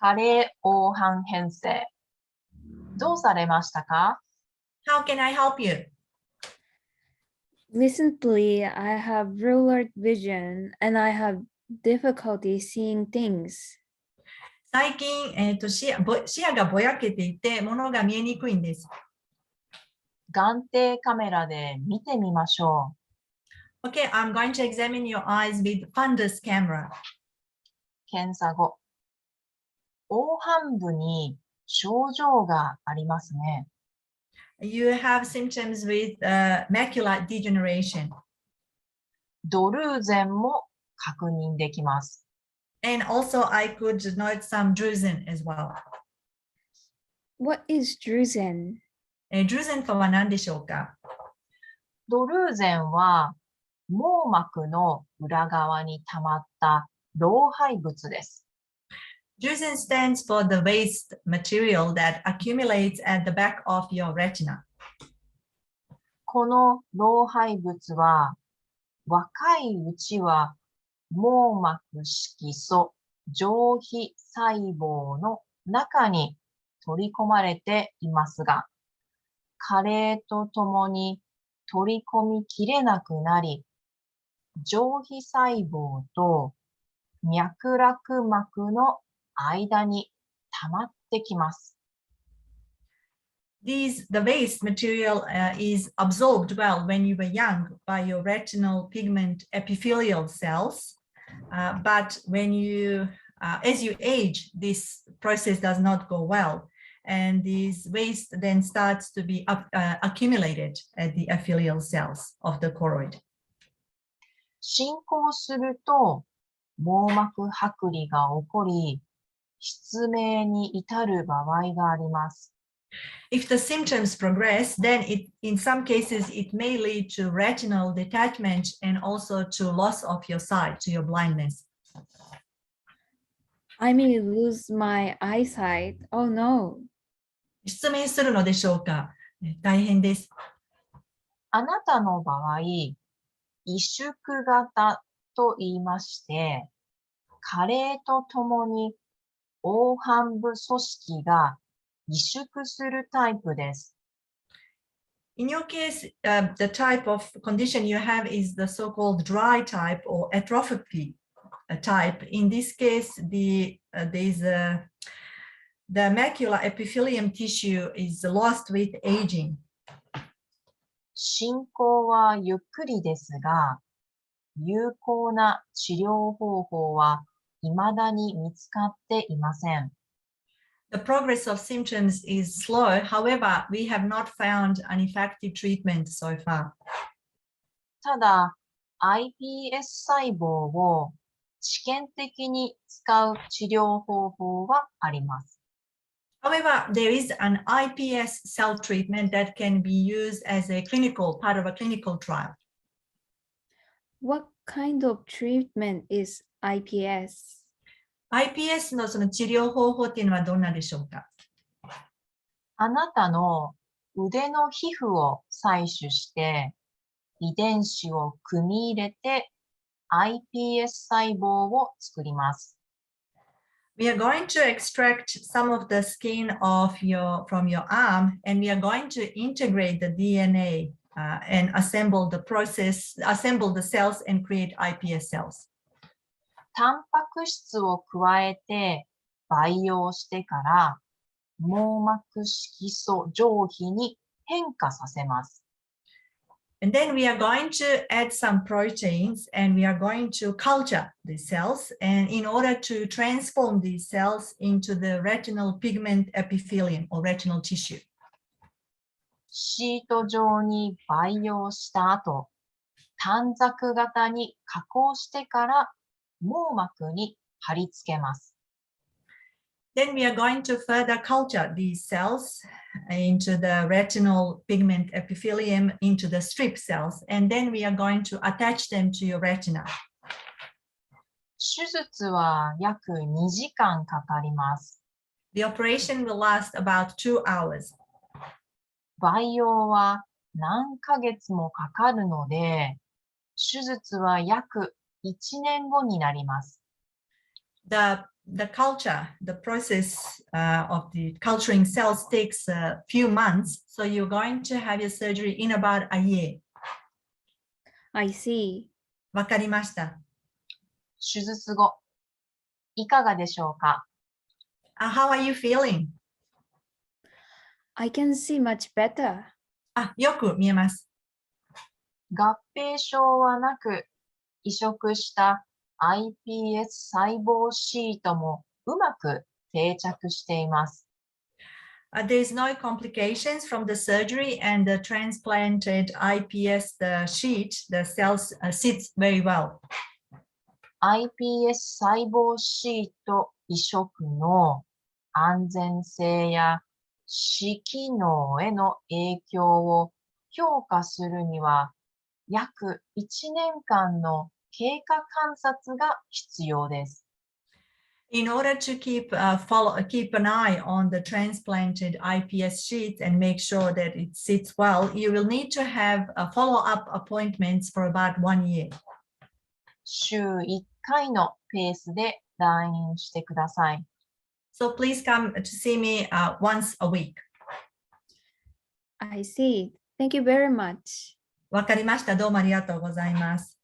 加齢黄斑変性。どうされましたか？ How can I help you? Recently, I have blurred vision and I have difficulty seeing things. 最近、視野がぼやけていて、物が見えにくいんです。眼底カメラで見てみましょ Okay, I'm going to examine your eyes with fundus camera. う。検査後。黄斑部に症状がありますね。You have symptoms with macular degeneration. ドルーゼンも確認できます。And also I could note some drusen as well. What is drusen? ドルーゼンとは何でしょうか？ドルーゼンは網膜の裏側に溜まった老廃物です。Drusen stands for the waste material that accumulates at the back of your retina. この老廃物は若いうちは網膜色素上皮細胞の中に取り込まれていますが、加齢とともに取り込みきれなくなり、上皮細胞と脈絡膜の間に溜まってきます。The waste material is absorbed well when you were young by your retinal pigment epithelial cells, but as you age, this process does not go well, and this waste then starts to be accumulated at the epithelial cells of the choroid. 進行すると網膜剥離が起こり、失明に至る場合があります。If the symptoms progress, then in some cases, it may lead to retinal detachment and also to loss of your sight, to your blindness. I may lose my eyesight. Oh no. 失明するのでしょうか？大変です。あなたの場合、萎縮型と言いまして、加齢とともに黄斑部組織が萎縮するタイプです。In your case, the type of condition you have is the so-called dry type or atrophy type. In this case, the macular epithelium tissue is lost with aging. 進行はゆっくりですが、有効な治療方法は未だに見つかっていません。The progress of symptoms is slow. However, we have not found an effective treatment so far. ただ、iPS 細胞を試験的に使う治療方法はあります。However, there is an iPS cell treatment that can be used as a part of a clinical trial. What kind of treatment is IPS? iPS のその治療方法っていうのはどんなでしょうか？あなたの腕の皮膚を採取して遺伝子を組み入れて iPS 細胞を作ります。We are going to extract some of the skin from your arm, and we are going to integrate the DNA and assemble the cells and create iPS cells. タンパク質を加えて培養してから網膜色素上皮に変化させます。And then we are going to add some proteins and we are going to culture the cells, and in order to transform these cells into the retinal pigment epithelium or retinal tissue. シート状に培養した後、短冊型に加工してから網膜に貼り付けます。Then we are going to further culture these cells into the retinal pigment epithelium, into the strip cells, and then we are going to attach them to your retina. 手術は約2時間かかります。The operation will last about 2 hours. 培養は何ヶ月もかかるので、手術は約1年後になります。The the culture, the process of the culturing cells takes a few months. So you're going to have your surgery in about a year. I see. わかりました。手術後、いかがでしょうか？ How are you feeling? I can see much better. よく見えます。合併症はなく、移植した iPS 細胞シートもうまく定着しています。There is no complications from the surgery and the transplanted iPS, the sheet, the cells sits very well. iPS 細胞シート移植の安全性や視機能への影響を評価するには、約1年間の経過観察が必要です。In order to keep an eye on the transplanted iPS sheet and make sure that it sits well, you will need to have follow-up appointments for about 1 year. 週1回のペースで来院してください。So please come to see me once a week. I see. Thank you very much. わかりました。どうもありがとうございます。